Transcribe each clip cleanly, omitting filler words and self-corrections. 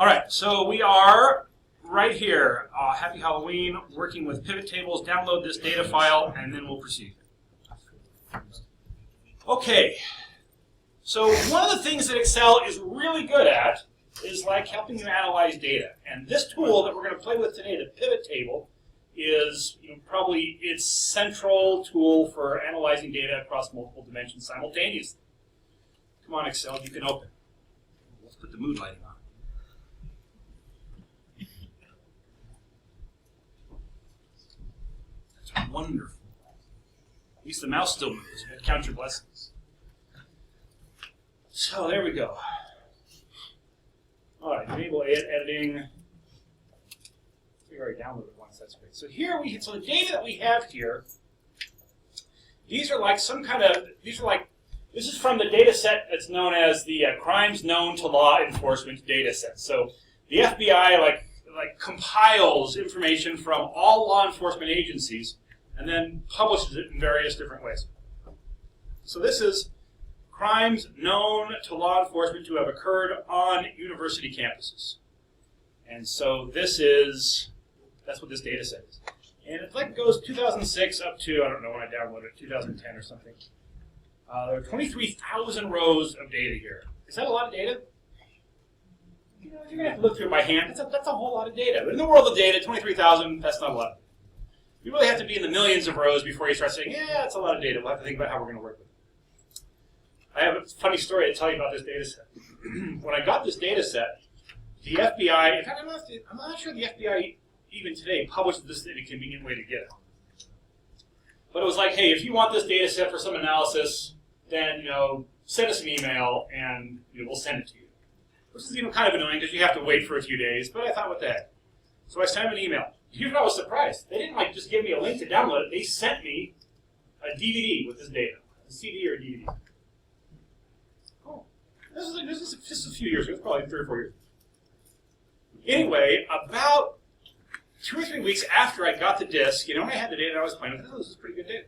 All right, so we are right here. Happy Halloween, working with pivot tables. Download this data file, and then we'll proceed. Okay, so one of the things that Excel is really good at is like helping you analyze data. And this tool that we're going to play with today, the pivot table, is probably its central tool for analyzing data across multiple dimensions simultaneously. Come on, Excel, you can open. Let's put the mood lighting on. That's wonderful. At least the mouse still moves. Count your blessings. So there we go. All right, enable editing. We already downloaded one, so that's great. So here so the data that we have here, these are like some kind of, this is from the data set that's known as the crimes known to law enforcement data set. So the FBI like compiles information from all law enforcement agencies and then publishes it in various different ways. So this is crimes known to law enforcement to have occurred on university campuses. And so that's what this data set is. And it goes 2006 up to, I don't know when I downloaded it, 2010 or something. There are 23,000 rows of data here. Is that a lot of data? You're going to have to look through it by hand. That's a whole lot of data. But in the world of data, 23,000, that's not a lot. You really have to be in the millions of rows before you start saying, yeah, that's a lot of data. We'll have to think about how we're going to work with it. I have a funny story to tell you about this data set. When I got this data set, the FBI, in fact, I'm not sure the FBI even today publishes this in a convenient way to get it. But it was like, hey, if you want this data set for some analysis, then send us an email and we'll send it to you. Which is kind of annoying because you have to wait for a few days, but I thought, what the heck? So I sent them an email. Here's what I was surprised. They didn't just give me a link to download it. They sent me a DVD with this data, a CD or a DVD. Oh, this is just a few years ago. It's probably 3 or 4 years. Anyway, about 2 or 3 weeks after I got the disk, I had the data I was playing with. This is pretty good data.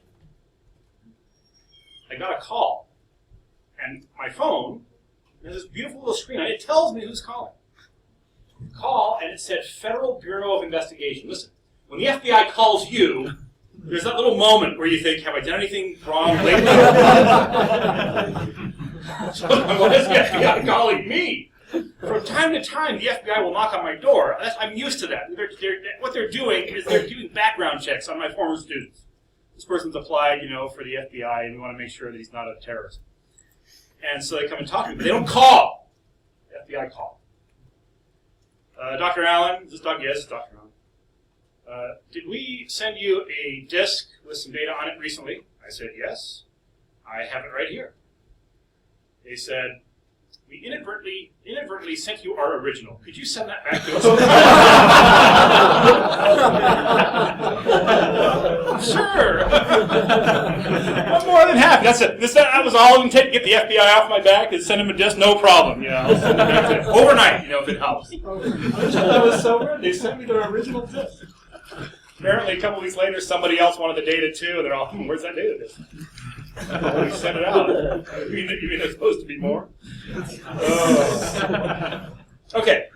I got a call, and my phone has this beautiful little screen on it. It tells me who's calling. Call, and it said Federal Bureau of Investigation. Listen, when the FBI calls you, there's that little moment where you think, have I done anything wrong lately? So why is the FBI calling me? From time to time, the FBI will knock on my door. I'm used to that. What they're doing is they're doing background checks on my former students. This person's applied, for the FBI, and we want to make sure that he's not a terrorist. And so they come and talk to me, but they don't call. The FBI call. Dr. Allen, yes, this is Dr. Allen. Did we send you a disk with some data on it recently? I said, yes. I have it right here. They said, we inadvertently sent you our original. Could you send that back to us? Sure. I'm more than happy. That's it. That was all it would take to get the FBI off my back and send them a disk. No problem. I'll send it back to them overnight. If it helps. That was so weird. They sent me their original disk. Apparently, a couple weeks later, somebody else wanted the data too, and they're all, where's that data disk? We sent it out. You mean there's supposed to be more? Okay.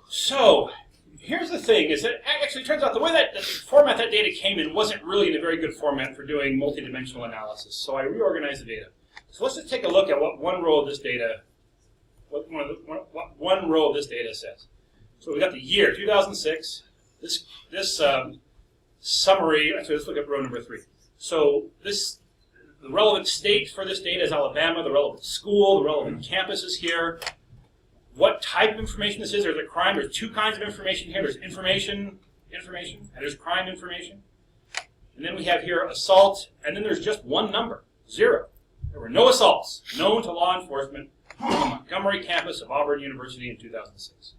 So, here's the thing, is that actually it turns out the way that the format that data came in wasn't really in a very good format for doing multidimensional analysis. So I reorganized the data. So let's just take a look at what one row of this data, what one row of this data says. So we got the year, 2006. This summary, actually let's look at row number 3. So the relevant state for this data is Alabama, the relevant school, the relevant campus is here. What type of information this is, there's a crime, there's 2 kinds of information here. There's information, and there's crime information. And then we have here assault, and then there's just one number, 0. There were no assaults known to law enforcement on the Montgomery campus of Auburn University in 2006.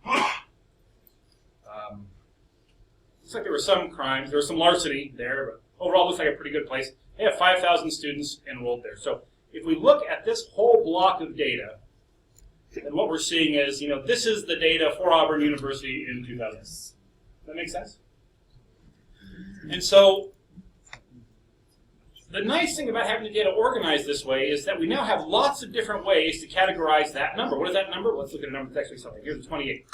Looks like there were some crimes, there was some larceny there, but overall, it looks like a pretty good place. They have 5,000 students enrolled there. So if we look at this whole block of data, then what we're seeing is, this is the data for Auburn University in 2000. Does that make sense? And so the nice thing about having the data organized this way is that we now have lots of different ways to categorize that number. What is that number? Let's look at a number that's actually something. Here's the 28.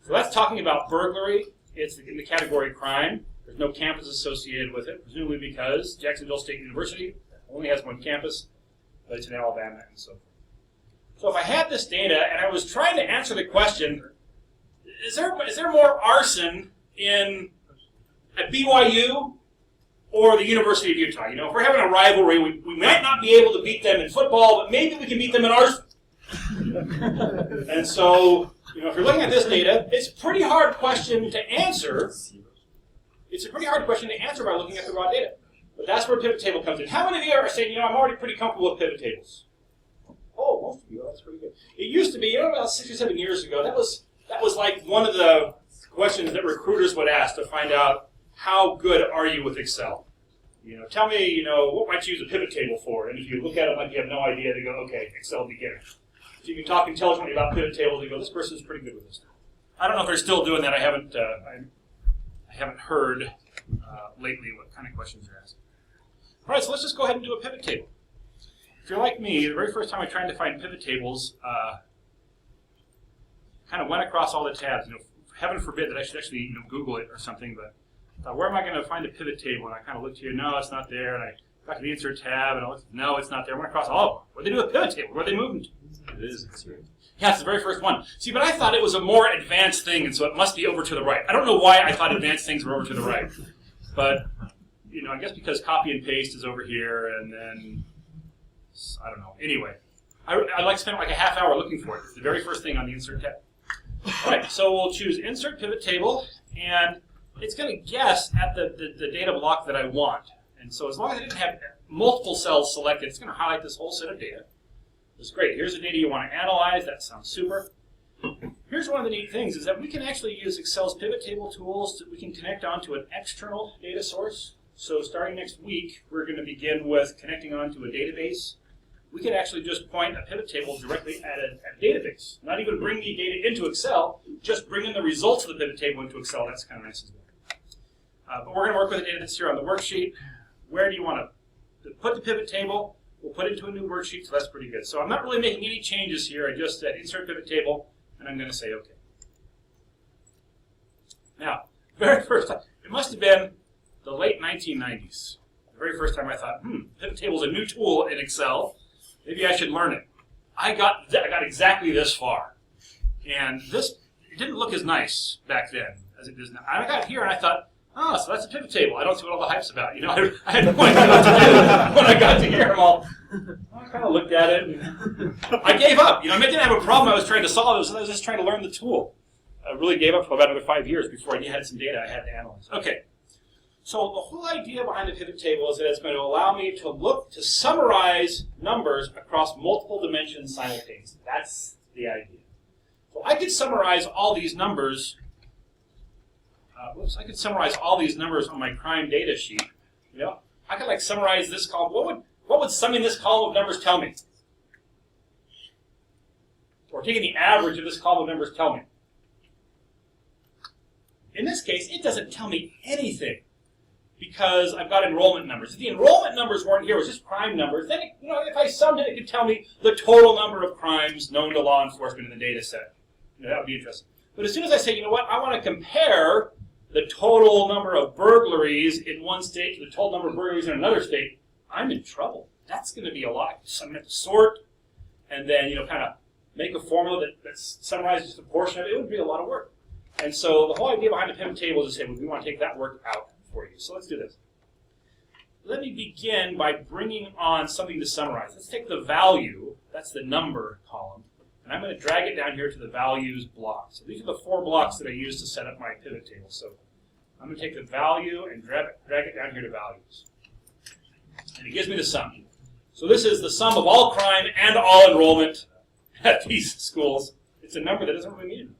So that's talking about burglary. It's in the category crime. There's no campus associated with it, presumably because Jacksonville State University only has one campus, but it's in Alabama and so forth. So if I had this data and I was trying to answer the question, is there more arson at BYU or the University of Utah? You know, if we're having a rivalry, we might not be able to beat them in football, but maybe we can beat them in arson. And so, you know, if you're looking at this data, it's a pretty hard question to answer. It's a pretty hard question to answer by looking at the raw data. But that's where pivot table comes in. How many of you are saying, you know, I'm already pretty comfortable with pivot tables? Oh, most of you. That's pretty good. It used to be, you know, about 6 or 7 years ago, that was like one of the questions that recruiters would ask to find out how good are you with Excel. You know, tell me, you know, what might you use a pivot table for? And if you look at it like you have no idea, they go, okay, Excel beginner. If you can talk intelligently about pivot tables, they go, this person's pretty good with this. I don't know if they're still doing that. I haven't heard lately what kind of questions they're asking. All right, so let's just go ahead and do a pivot table. If you're like me, the very first time I tried to find pivot tables, kind of went across all the tabs. You know, heaven forbid that I should actually, you know, Google it or something, but I thought, where am I going to find a pivot table? And I kind of looked here, no, it's not there. And I got to the insert tab, and I looked, no, it's not there. I went across all of them. Where they do a pivot table? Where are they moving to? It is. Yeah, it's the very first one. See, but I thought it was a more advanced thing, and so it must be over to the right. I don't know why I thought advanced things were over to the right, but you know, I guess because copy and paste is over here, and then I don't know. Anyway, I like spent like a half hour looking for it. It's the very first thing on the insert tab. All right, so we'll choose insert pivot table, and it's going to guess at the data block that I want. And so as long as I didn't have multiple cells selected, it's going to highlight this whole set of data. That's great. Here's the data you want to analyze. That sounds super. Here's one of the neat things is that we can actually use Excel's pivot table tools that we can connect onto an external data source. So starting next week, we're going to begin with connecting onto a database. We can actually just point a pivot table directly at a database. Not even bring the data into Excel, just bring in the results of the pivot table into Excel. That's kind of nice as well. But we're going to work with the data that's here on the worksheet. Where do you want to put the pivot table? We'll put it into a new worksheet, so that's pretty good. So I'm not really making any changes here. I just said insert pivot table, and I'm going to say OK. Now, very first time, it must have been the late 1990s. The very first time I thought, pivot table is a new tool in Excel. Maybe I should learn it. I got exactly this far. And it didn't look as nice back then as it does now. I got here and I thought, oh, so that's a pivot table. I don't see what all the hype's about. You know, I had no idea what to do when I got to here. I kind of looked at it and I gave up. You know, I didn't have a problem I was trying to solve. I was just trying to learn the tool. I really gave up for about another 5 years before I had some data I had to analyze. Okay. So the whole idea behind the pivot table is that it's going to allow me to summarize numbers across multiple dimensions simultaneously. That's the idea. So I could summarize all these numbers. I could summarize all these numbers on my crime data sheet. You know, I could summarize this column. What would summing this column of numbers tell me? Or taking the average of this column of numbers tell me? In this case, it doesn't tell me anything, because I've got enrollment numbers. If the enrollment numbers weren't here, it was just crime numbers, then if I summed it, it could tell me the total number of crimes known to law enforcement in the data set. That would be interesting. But as soon as I say, you know what, I want to compare the total number of burglaries in one state to the total number of burglaries in another state, I'm in trouble. That's going to be a lot. So I'm going to have to sort and then kind of make a formula that summarizes just a portion of it. It would be a lot of work. And so the whole idea behind the pivot table is to say, well, we want to take that work out for you. So let's do this. Let me begin by bringing on something to summarize. Let's take the value, that's the number column, and I'm going to drag it down here to the values block. So these are the 4 blocks that I use to set up my pivot table. So I'm going to take the value and drag it down here to values. And it gives me the sum. So this is the sum of all crime and all enrollment at these schools. It's a number that doesn't really mean anything.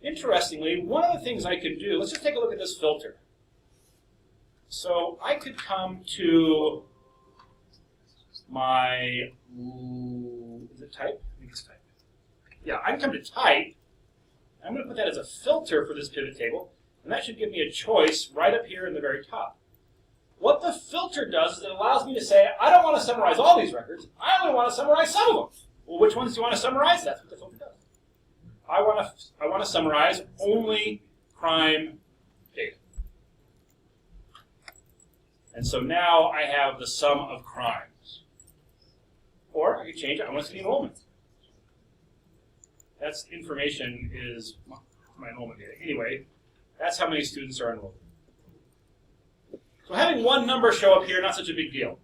Interestingly, one of the things I can do, let's just take a look at this filter. So I could come to my, is it type? I think it's type. Yeah, I can come to type. I'm going to put that as a filter for this pivot table, and that should give me a choice right up here in the very top. what the filter does is it allows me to say, I don't want to summarize all these records. I only want to summarize some of them. Well, which ones do you want to summarize? That's what the filter does. I want to summarize only crime data. And so now I have the sum of crimes. Or I could change it. I want to see the enrollment. That's information is my enrollment data. Anyway, that's how many students are enrolled. So having one number show up here, not such a big deal.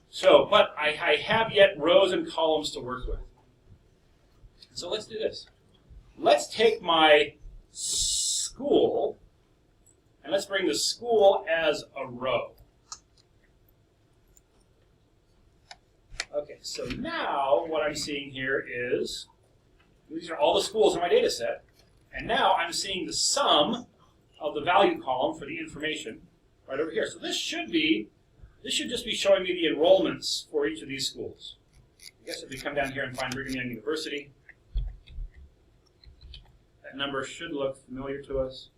So, but I have yet rows and columns to work with. So let's do this. Let's take my school, and let's bring the school as a row. Okay, so now what I'm seeing here is, these are all the schools in my data set, and now I'm seeing the sum of the value column for the information right over here. So this should just be showing me the enrollments for each of these schools. I guess if we come down here and find Brigham Young University, that number should look familiar to us.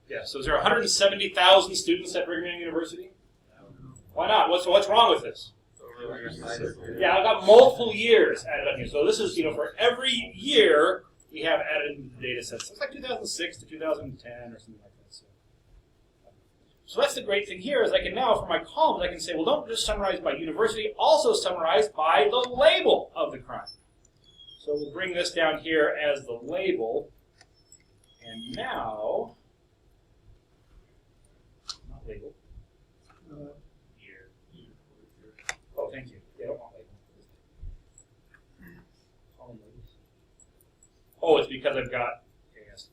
Yeah, so is there 170,000 students at Brigham Young University? Why not? What's wrong with this? Yeah, I've got multiple years added up here. So this is, for every year we have added into the data set. So it's like 2006 to 2010 or something like that. So that's the great thing here is I can now, for my columns, I can say, well, don't just summarize by university, also summarize by the label of the crime. So we'll bring this down here as the label. And now, not label. Oh, thank you. Yeah, I don't want label. Column labels. Oh, it's because I've got, yes.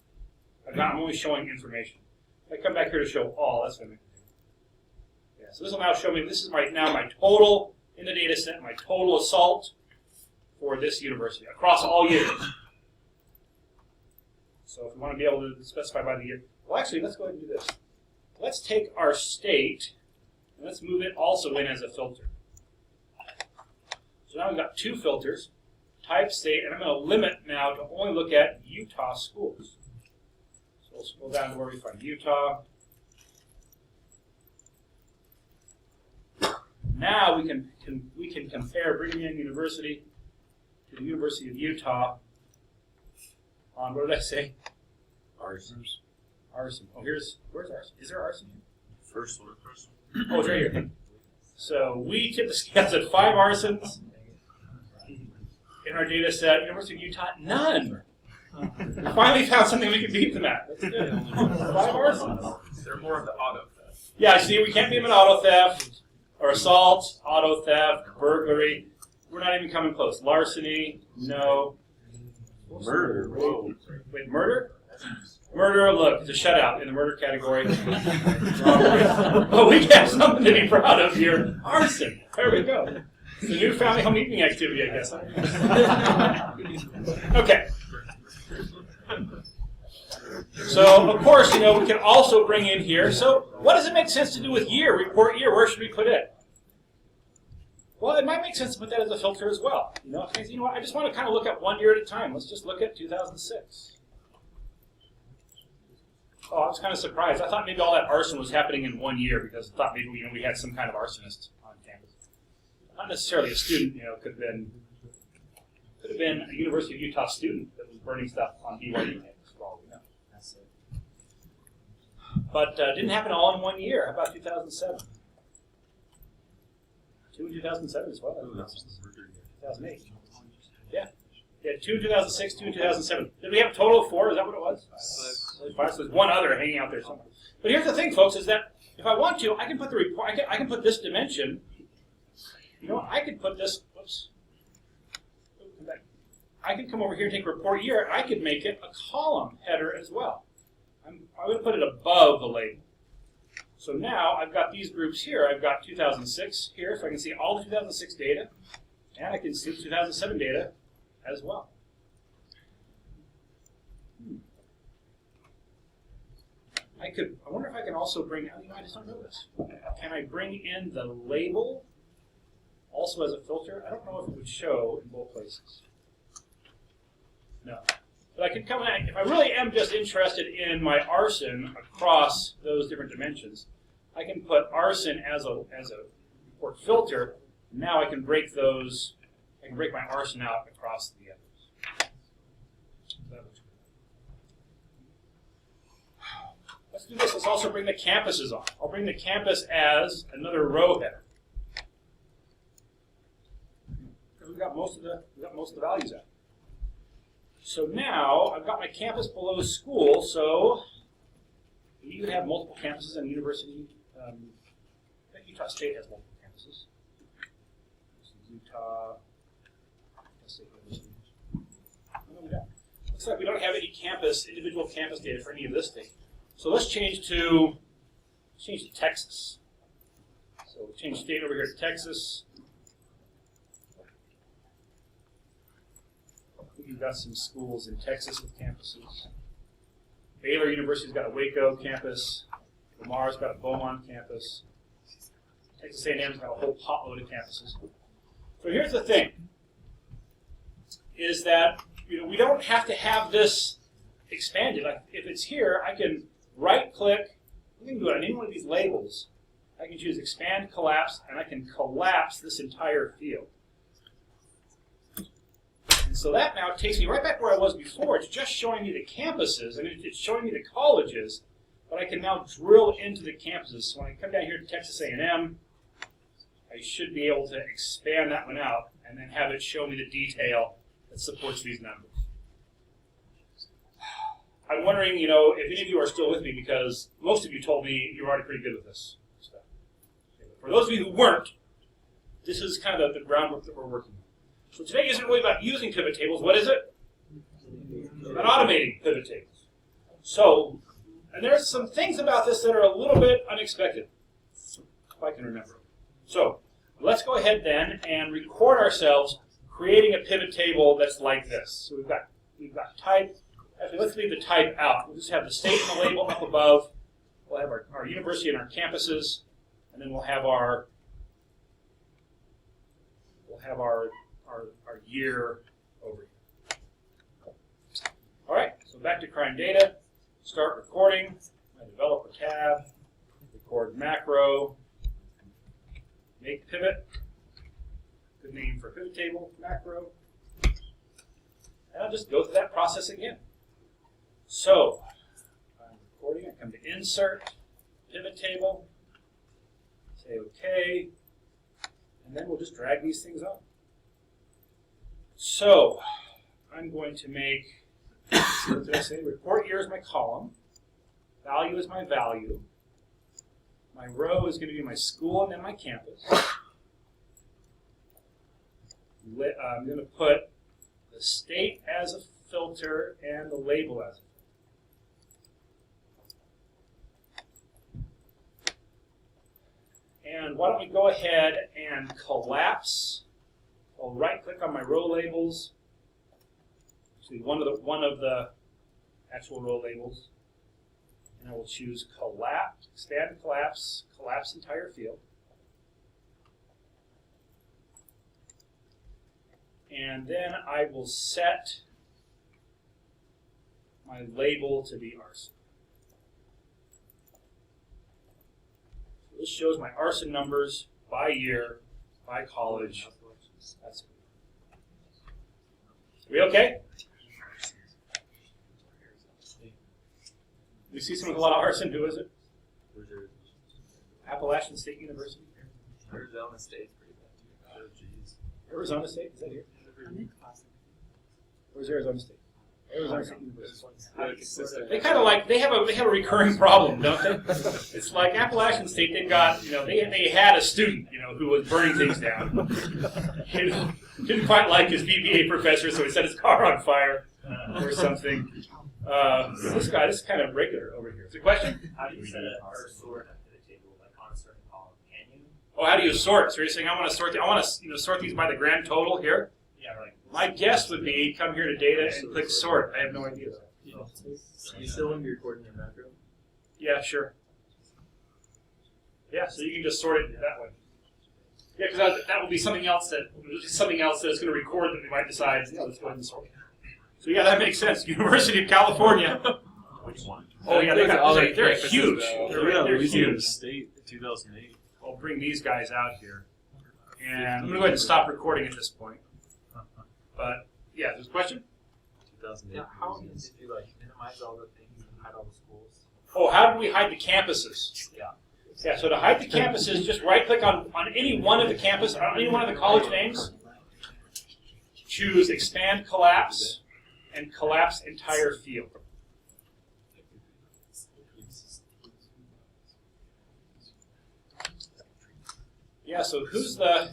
I'm only showing information. If I come back here to show all, that's what I'm going to do. Yeah, so this will now show me, this is now my total in the data set, my total assault for this university across all years. So if we want to be able to specify by the year, well, actually, let's go ahead and do this. Let's take our state, and let's move it also in as a filter. So now we've got two filters, type state, and I'm going to limit now to only look at Utah schools. We'll scroll down to where we find Utah. Now we can compare Brigham Young University to the University of Utah on, what did I say? Arson. Arson. Oh, where's arson? Is there arson here? First one. Oh, it's right here. So we tip the scales at 5 arsons in our data set. University of Utah, none. We finally found something we can beat them at. That's good. 5 arsons. They're more of the auto theft. Yeah, see, we can't beat them at auto theft, or assault, auto theft, burglary. We're not even coming close. Larceny, no. Murder. Whoa. Wait, murder? Murder, look, it's a shutout in the murder category. Oh, we have something to be proud of here. Arson. There we go. The new family home evening activity, I guess. Okay. So, of course, we can also bring in here. So, what does it make sense to do with year? Report year. Where should we put it? Well, it might make sense to put that as a filter as well. I just want to kind of look at 1 year at a time. Let's just look at 2006. Oh, I was kind of surprised. I thought maybe all that arson was happening in 1 year because I thought maybe we had some kind of arsonist on campus. Not necessarily a student. Could have been a University of Utah student that was burning stuff on BYU campus for all we know. That's it. But didn't happen all in 1 year. How about 2007? 2 in 2007 as well. 2008. Yeah. Yeah, 2 in 2006, 2 in 2007. Did we have a total of 4? Is that what it was? 5. So there's one other hanging out there somewhere. But here's the thing, folks, is that if I want to, I can put the report. I can put this dimension. I could put this. Whoops. I could come over here and take report year, and I could make it a column header as well. I'm going to put it above the label. So now I've got these groups here. I've got 2006 here, so I can see all the 2006 data, and I can see the 2007 data as well. I wonder if I can also bring, I just don't know this. Can I bring in the label also as a filter? I don't know if it would show in both places. No. But I can come in, if I really am just interested in my arson across those different dimensions, I can put arson as a report filter. Now I can break those, I can break my arson out across the others. Let's do this. Let's also bring the campuses on. I'll bring the campus as another row header. We've got most of the values out. So now I've got my campus below school. So you can have multiple campuses in a university. Utah State has multiple campuses. Utah State University. No, we don't. Looks like we don't have any individual campus data for any of this state. So let's change to Texas. So we'll change state over here to Texas. We've got some schools in Texas with campuses. Baylor University's got a Waco campus. Lamar's got a Beaumont campus. Texas A&M's got a whole potload of campuses. So here's the thing: is that we don't have to have this expanded. Like if it's here, I can right-click. We can do it on any one of these labels. I can choose Expand, Collapse, and I can collapse this entire field. And so that now takes me right back where I was before. It's just showing me the campuses, and it's showing me the colleges, but I can now drill into the campuses. So when I come down here to Texas A&M, I should be able to expand that one out and then have it show me the detail that supports these numbers. I'm wondering, if any of you are still with me, because most of you told me you're already pretty good with this stuff. For those of you who weren't, this is kind of the groundwork that we're working on. So today isn't really about using pivot tables. What is it? About automating pivot tables. So, and there's some things about this that are a little bit unexpected, if I can remember. So, let's go ahead then and record ourselves creating a pivot table that's like this. So we've got type. Actually, let's leave the type out. We'll just have the state and the label up above. We'll have our university and our campuses, and then we'll have our year over here. All right, so back to crime data. Start recording. My developer tab. Record macro. Make pivot. Good name for pivot table. Macro. And I'll just go through that process again. So I'm recording. I come to Insert, Pivot Table. Say OK. And then we'll just drag these things on. So I'm going to make, what did I say? Report year is my column. Value is my value. My row is going to be my school and then my campus. I'm going to put the state as a filter and the label as a filter. And why don't we go ahead and collapse? I'll right-click on my row labels. Actually, one of the actual row labels, and I will choose collapse, expand, collapse, collapse entire field. And then I will set my label to be arson. So this shows my arson numbers by year, by college. That's it. We okay? We see someone with a lot of arson. Who is it? Appalachian State University. Arizona State's pretty bad too. Oh, jeez. Arizona State? Is that here? Where's Arizona State? Arizona State University. They kind of they have a recurring problem, don't they? It's like Appalachian State. They've got they had a student who was burning things down. Didn't quite like his BBA professor, so he set his car on fire or something. This is kind of regular over here. Is there a question? How do you set a sort at the table, like on a certain column? Can you? Oh, how do you sort? So you're saying I want to sort these by the grand total here? Yeah, right. My guess would be come here to data and click sort. I have no idea. You still want to be recording your macro? Yeah, sure. Yeah, so you can just sort it that way. Yeah, because that will be something else that is going to record that we might decide. Let's go ahead and sort it. So yeah, that makes sense. University of California. Which one? Oh yeah, they're huge. They're Louisiana huge. State, 2008. I'll bring these guys out here. And I'm going to go ahead and stop recording at this point. But yeah, there's a question? 2008. Yeah, how did you like minimize all the things and hide all the schools? Oh, how do we hide the campuses? Yeah. Yeah, so to hide the campuses, just right-click on any one of the campus, on any one of the college names. Choose Expand Collapse and Collapse Entire Field. Yeah, so who's the...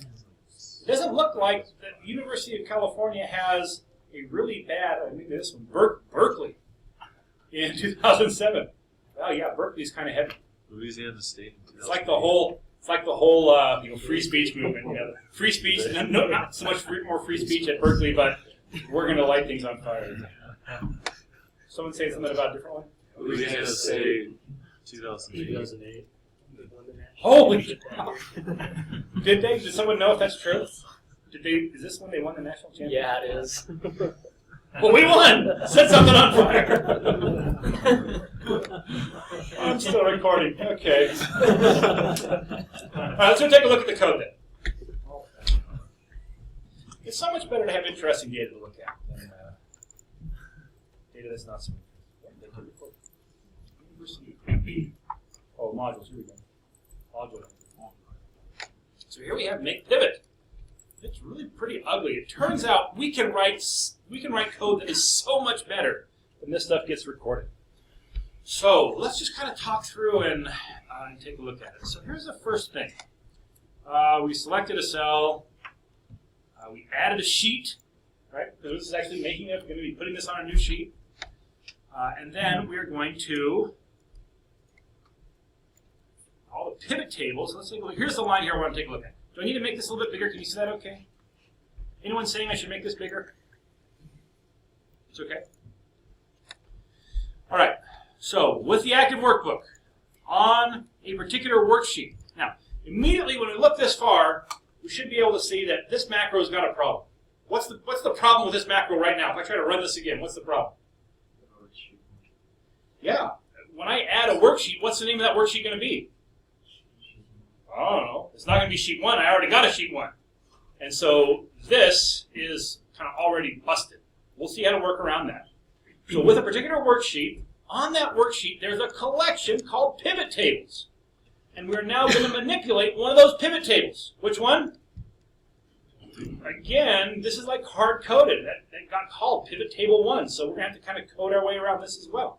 It doesn't look like the University of California has a really bad, I think this one, Berkeley in 2007. Well, yeah, Berkeley's kind of heavy. Louisiana State. It's like the whole free speech movement. You know, free speech, and no, not so much more free speech at Berkeley, but we're going to light things on fire. Someone say something about a different one? Louisiana State, 2008. 2008. Holy cow! Did they? Did someone know if that's true? Did they? Is this when they won the national championship? Yeah, it is. Well, we won! Set something on fire! I'm still recording. Okay. All right, let's go take a look at the code then. It's so much better to have interesting data to look at than data that's not so interesting. Oh, modules. Here we go. Module. So here we have make pivot. It's really pretty ugly. It turns out we can write code that is so much better when this stuff gets recorded. So let's just kind of talk through and take a look at it. So here's the first thing. We selected a cell. We added a sheet, right? So this is actually making it. We're going to be putting this on a new sheet. And then we're going to all the pivot tables. Let's take a look. Here's the line here I want to take a look at. Do I need to make this a little bit bigger? Can you see that okay? Anyone saying I should make this bigger? It's okay. All right. So with the active workbook on a particular worksheet. Now, immediately when we look this far, we should be able to see that this macro's got a problem. What's the problem with this macro right now? If I try to run this again, what's the problem? Yeah. When I add a worksheet, what's the name of that worksheet going to be? I don't know. It's not going to be sheet 1. I already got a sheet 1. And so this is kind of already busted. We'll see how to work around that. So with a particular worksheet, on that worksheet, there's a collection called pivot tables. And we're now going to manipulate one of those pivot tables. Which one? Again, this is like hard-coded. That got called pivot table 1. So we're going to have to kind of code our way around this as well.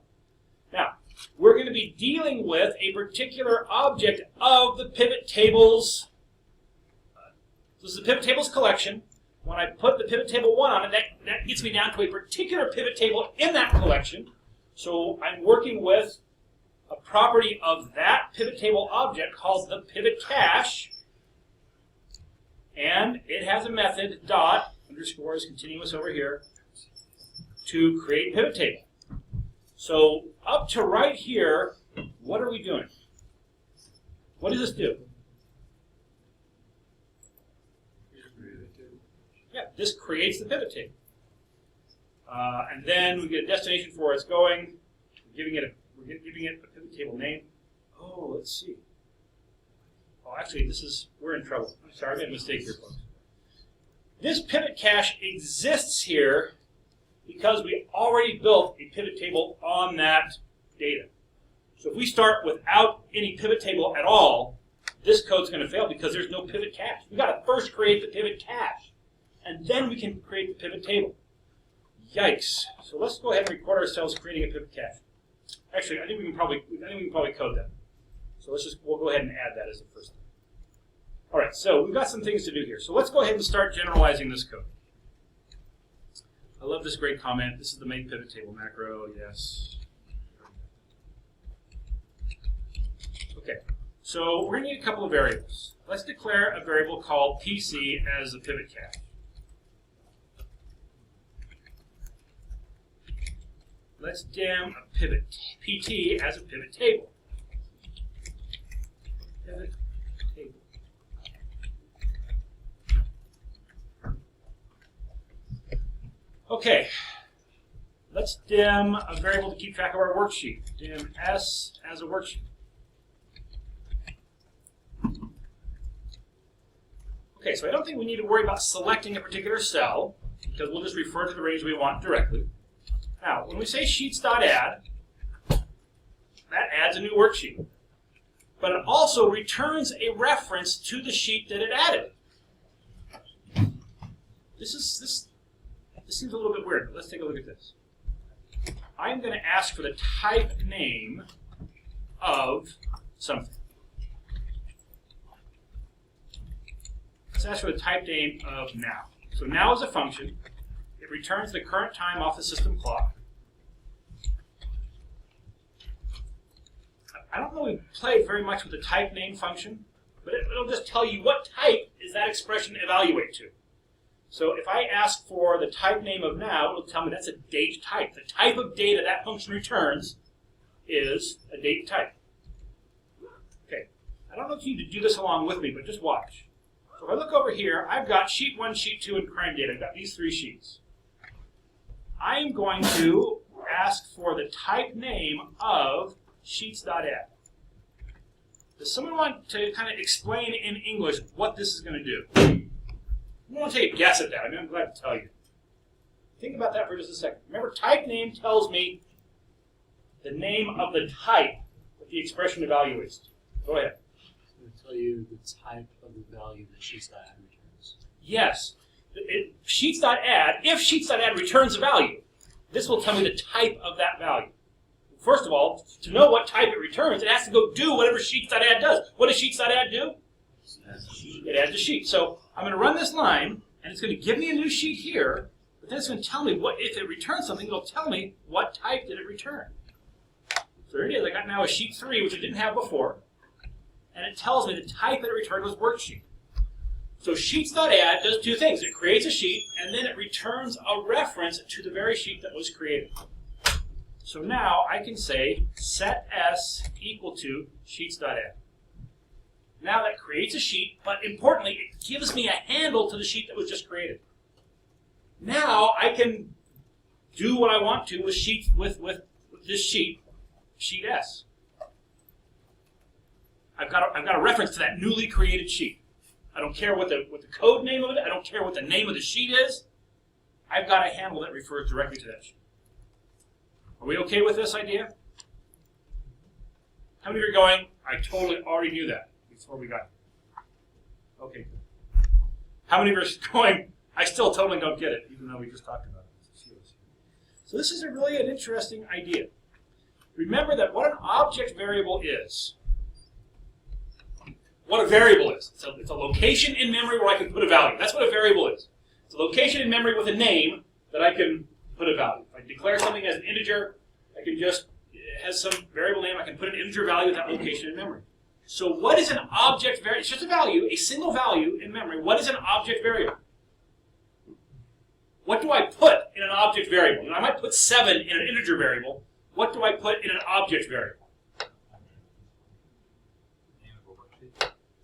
Now, we're going to be dealing with a particular object of the pivot tables. This is the pivot tables collection. When I put the pivot table 1 on it, that gets me down to a particular pivot table in that collection. So I'm working with a property of that pivot table object called the pivot cache. And it has a method, dot, underscore is continuous over here, to create pivot table. So up to right here, what are we doing? What does this do? Yeah, this creates the pivot table. And then we get a destination for where it's going. We're giving it a pivot table name. Oh, let's see. Oh, actually, we're in trouble. I'm sorry, I made a mistake here, folks. This pivot cache exists here because we already built a pivot table on that data. So if we start without any pivot table at all, this code's going to fail because there's no pivot cache. We've got to first create the pivot cache, and then we can create the pivot table. Yikes. So let's go ahead and record ourselves creating a pivot cache. Actually, I think we can probably code that. So we'll go ahead and add that as the first thing. All right, so we've got some things to do here. So let's go ahead and start generalizing this code. I love this great comment. This is the make pivot table macro, yes. Okay, so we're going to need a couple of variables. Let's declare a variable called PC as a pivot cache. Let's dim a pivot PT as a pivot table. Pivot table. Okay, let's dim a variable to keep track of our worksheet. Dim S as a worksheet. Okay, so I don't think we need to worry about selecting a particular cell, because we'll just refer to the range we want directly. Now, when we say sheets.add, that adds a new worksheet. But it also returns a reference to the sheet that it added. This seems a little bit weird, but let's take a look at this. I'm going to ask for the type name of something. Let's ask for the type name of now. So now is a function. It returns the current time off the system clock. I don't know we've played very much with the type name function, but it'll just tell you what type is that expression evaluate to. So if I ask for the type name of now, it'll tell me that's a date type. The type of data that function returns is a date type. Okay, I don't know if you need to do this along with me, but just watch. So if I look over here, I've got sheet 1, sheet 2, and crime data. I've got these 3 sheets. I am going to ask for the type name of sheets.add. Does someone want to kind of explain in English what this is going to do? I want to take a guess at that. I mean, I'm glad to tell you. Think about that for just a second. Remember, type name tells me the name of the type that the expression evaluates. Go ahead. It'll tell you the type of the value that sheets.add returns. Yes. Sheets.add, if sheets.add returns a value, this will tell me the type of that value. First of all, to know what type it returns, it has to go do whatever sheets.add does. What does sheets.add do? It adds a sheet. So I'm going to run this line, and it's going to give me a new sheet here, but then it's going to tell me what, if it returns something, it'll tell me what type did it return. So here it is. I got now a sheet 3, which I didn't have before, and it tells me the type that it returned was worksheet. So sheets.add does 2 things. It creates a sheet, and then it returns a reference to the very sheet that was created. So now I can say set S equal to sheets.add. Now that creates a sheet, but importantly, it gives me a handle to the sheet that was just created. Now I can do what I want to with sheets with this sheet, sheet S. I've got a reference to that newly created sheet. I don't care what the code name of it. I don't care what the name of the sheet is. I've got a handle that refers directly to that sheet. Are we okay with this idea? How many of you are going, I totally already knew that before we got here? Okay, good. How many of you are going, I still totally don't get it, even though we just talked about it? So this is really an interesting idea. Remember that what an object variable is. What a variable is. It's a location in memory where I can put a value. That's what a variable is. It's a location in memory with a name that I can put a value. If I declare something as an integer, I can just, it has some variable name, I can put an integer value at that location in memory. So what is an object variable? It's just a value, a single value in memory. What is an object variable? What do I put in an object variable? I might put 7 in an integer variable. What do I put in an object variable?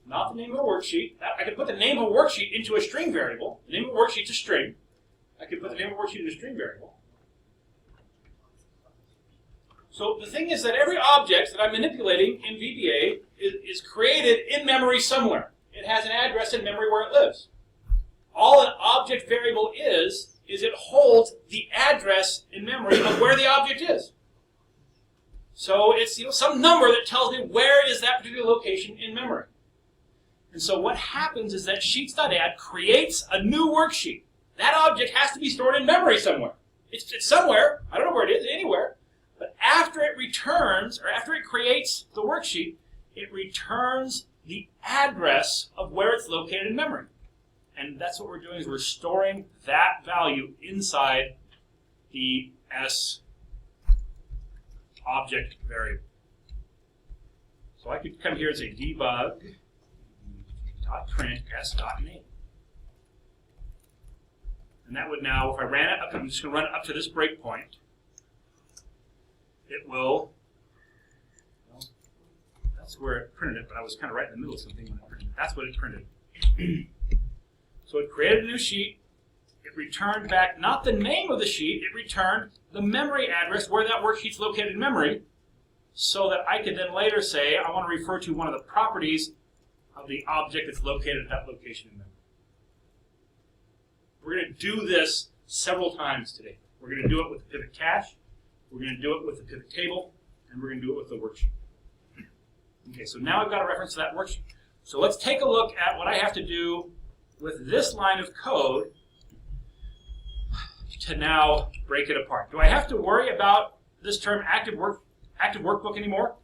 Not the name of a worksheet. I could put the name of a worksheet into a string variable. The name of a worksheet's a string. I could put the name of a worksheet in a string variable. So the thing is that every object that I'm manipulating in VBA is created in memory somewhere. It has an address in memory where it lives. All an object variable is it holds the address in memory of where the object is. So it's some number that tells me where is that particular location in memory. And so what happens is that sheets.add creates a new worksheet. That object has to be stored in memory somewhere. It's somewhere. I don't know where it is, anywhere. But after it returns, or after it creates the worksheet, it returns the address of where it's located in memory. And that's what we're doing, is we're storing that value inside the S object variable. So I could come here and say debug .print s.name. And that would now, if I ran it up, I'm just going to run it up to this breakpoint. It will, well, that's where it printed it, but I was kind of right in the middle of something when it printed it. That's what it printed. So it created a new sheet, it returned back not the name of the sheet, it returned the memory address where that worksheet's located in memory, so that I could then later say I want to refer to one of the properties of the object that's located at that location in memory. We're going to do this several times today. We're going to do it with the pivot cache, we're going to do it with the pivot table, and we're going to do it with the worksheet. Okay, so now I've got a reference to that worksheet. So let's take a look at what I have to do with this line of code to now break it apart. Do I have to worry about this term active workbook anymore?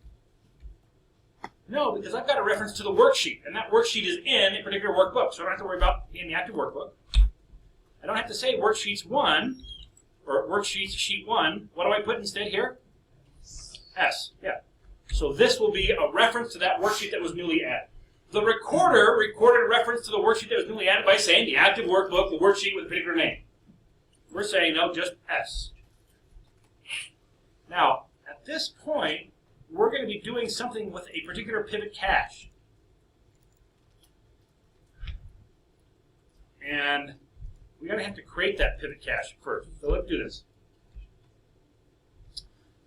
No, because I've got a reference to the worksheet, and that worksheet is in a particular workbook, so I don't have to worry about being the active workbook. I don't have to say worksheets 1, or worksheets sheet 1. What do I put instead here? S, yeah. So this will be a reference to that worksheet that was newly added. The recorder recorded a reference to the worksheet that was newly added by saying the active workbook, the worksheet with a particular name. We're saying, no, just S. Now, at this point, we're going to be doing something with a particular pivot cache. And we're going to have to create that pivot cache first. So let's do this.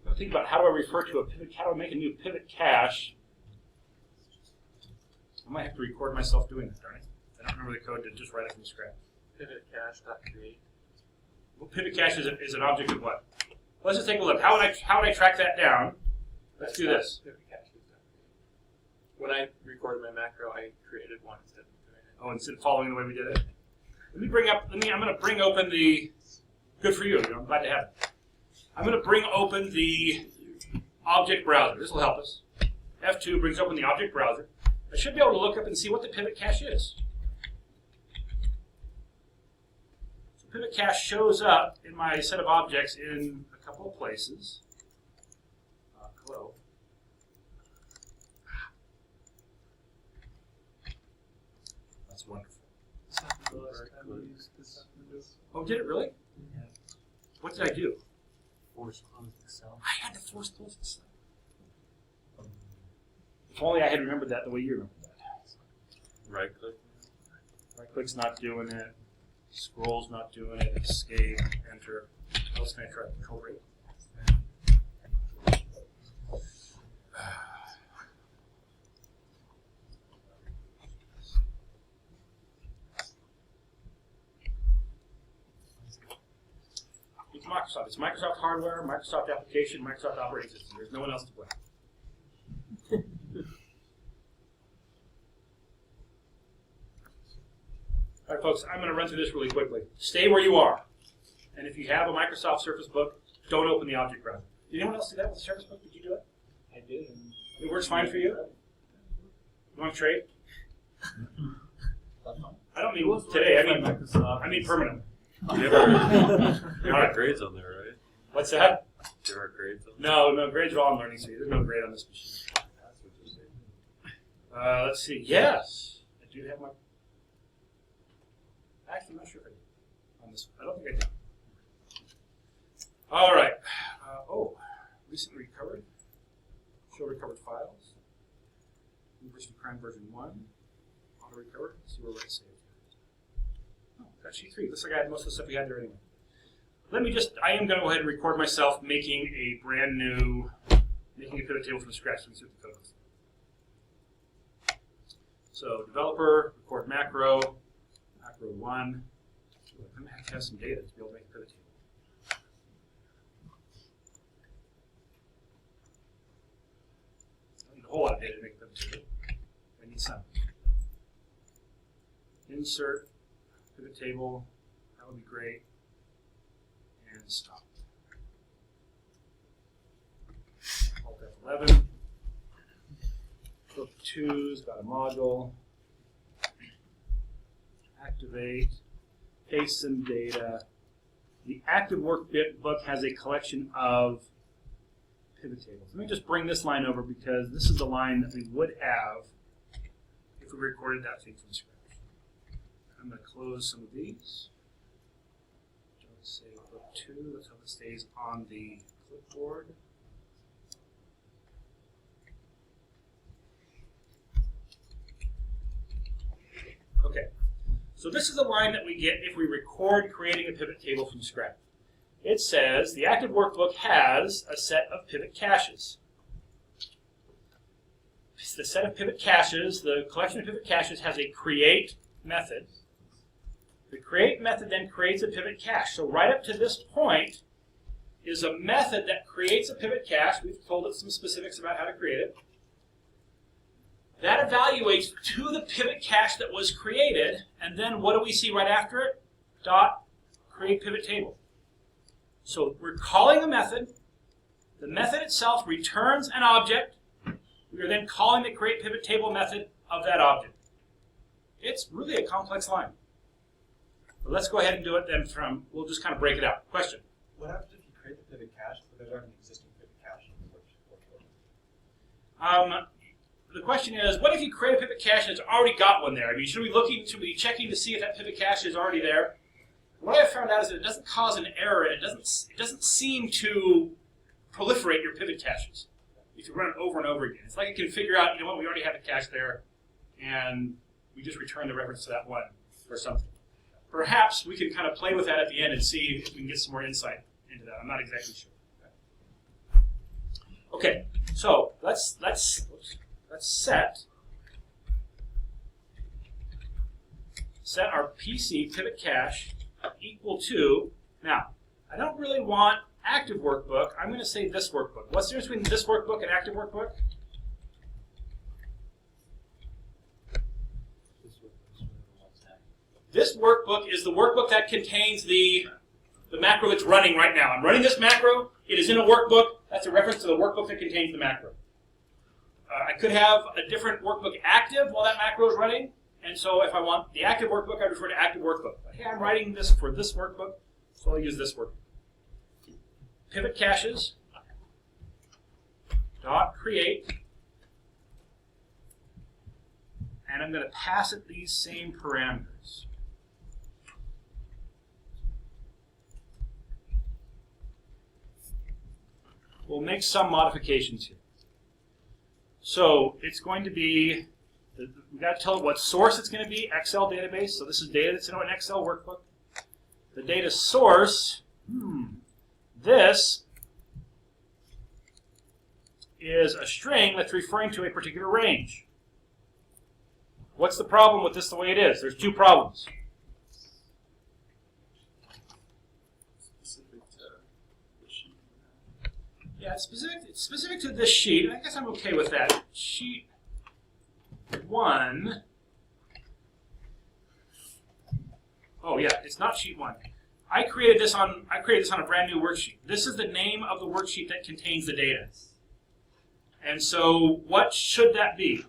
I'm going to think about how do I refer to a pivot, how do I make a new pivot cache. I might have to record myself doing that, darn it. I don't remember the code to just write it from scratch. Pivot cache.create. Well, pivot cache is an object of what? Let's just take a look. How would I track that down? Let's do this. Pivot cache is .create. When I recorded my macro, I created one instead of doing it. Oh, instead of following the way we did it. I'm going to bring open the, good for you, I'm glad to have it. I'm going to bring open the object browser. This will help us. F2 brings open the object browser. I should be able to look up and see what the pivot cache is. So pivot cache shows up in my set of objects in a couple of places. Hello. That's wonderful. Oh, did it really? Yeah. What did I do? Force close Excel. I had to force close this thing. If only I had remembered that the way you remembered that. Right click. Right click's not doing it. Scroll's not doing it. Escape, enter. What else can I try? Control rate. It's Microsoft. It's Microsoft hardware, Microsoft application, Microsoft operating system. There's no one else to blame. All right, folks, I'm going to run through this really quickly. Stay where you are. And if you have a Microsoft Surface Book, don't open the object browser. Did anyone else do that with the Surface Book? Did you do it? I did. It works fine for you? You want to trade? I don't mean today. I mean permanent. You have grades on there, right? What's that? There are grades on there. No, grades are all on Learning Suite. There's no grade on this machine. Let's see. Yes, I do have my. Actually, I'm not sure if I did on this one. I don't think I did. All right. Recently recovered. Show recovered files. University Crime version 1. Auto recovered. Let's see where we're going to save. Oh, got sheet 3. Looks like I had most of the stuff we had there anyway. I am going to go ahead and record myself making a brand new, making a pivot table from scratch. Let me see what the code looks like. So, developer, record macro 1. I'm going to have to have some data to be able to make a pivot table. I don't need a whole lot of data to make a pivot table. I need some. Insert, pivot table, that would be great. And stop. Alt F11. Book 2's got a module. Activate. Paste some data. The active workbook has a collection of pivot tables. Let me just bring this line over because this is the line that we would have if we recorded that thing from scratch. I'm going to close some of these. Let's say book 2. Let's hope it stays on the clipboard. Okay. So this is the line that we get if we record creating a pivot table from scratch. It says the active workbook has a set of pivot caches. The set of pivot caches, the collection of pivot caches has a create method. The create method then creates a pivot cache. So right up to this point is a method that creates a pivot cache. We've told it some specifics about how to create it. That evaluates to the pivot cache that was created, and then what do we see right after it? Dot create pivot table. So we're calling a method. The method itself returns an object. We are then calling the create pivot table method of that object. It's really a complex line. But let's go ahead and do it then we'll just kind of break it out. Question? What happens if you create the pivot cache, but there's already an existing pivot cache in the workbook? The question is, what if you create a pivot cache and it's already got one there? I mean, should we be checking to see if that pivot cache is already there? What I've found out is that it doesn't cause an error. It doesn't seem to proliferate your pivot caches if you run it over and over again. It's like it can figure out, you know what, we already have a cache there, and we just return the reference to that one or something. Perhaps we can kind of play with that at the end and see if we can get some more insight into that. I'm not exactly sure. Okay, so let's set our PC pivot cache equal to, now, I don't really want active workbook. I'm going to say this workbook. What's the difference between this workbook and active workbook? This workbook is the workbook that contains the macro that's running right now. I'm running this macro. It is in a workbook. That's a reference to the workbook that contains the macro. I could have a different workbook active while that macro is running. And so if I want the active workbook, I refer to active workbook. But hey, I'm writing this for this workbook, so I'll use this workbook. Pivot caches dot create, and I'm going to pass it these same parameters. We'll make some modifications here. So it's going to be, we've got to tell it what source it's going to be, Excel database. So this is data that's in an Excel workbook. The data source, this is a string that's referring to a particular range. What's the problem with this the way it is? There's two problems. Yeah, it's specific to this sheet. I guess I'm okay with that. Sheet 1. Oh yeah, it's not sheet 1. I created this on a brand new worksheet. This is the name of the worksheet that contains the data. And so what should that be?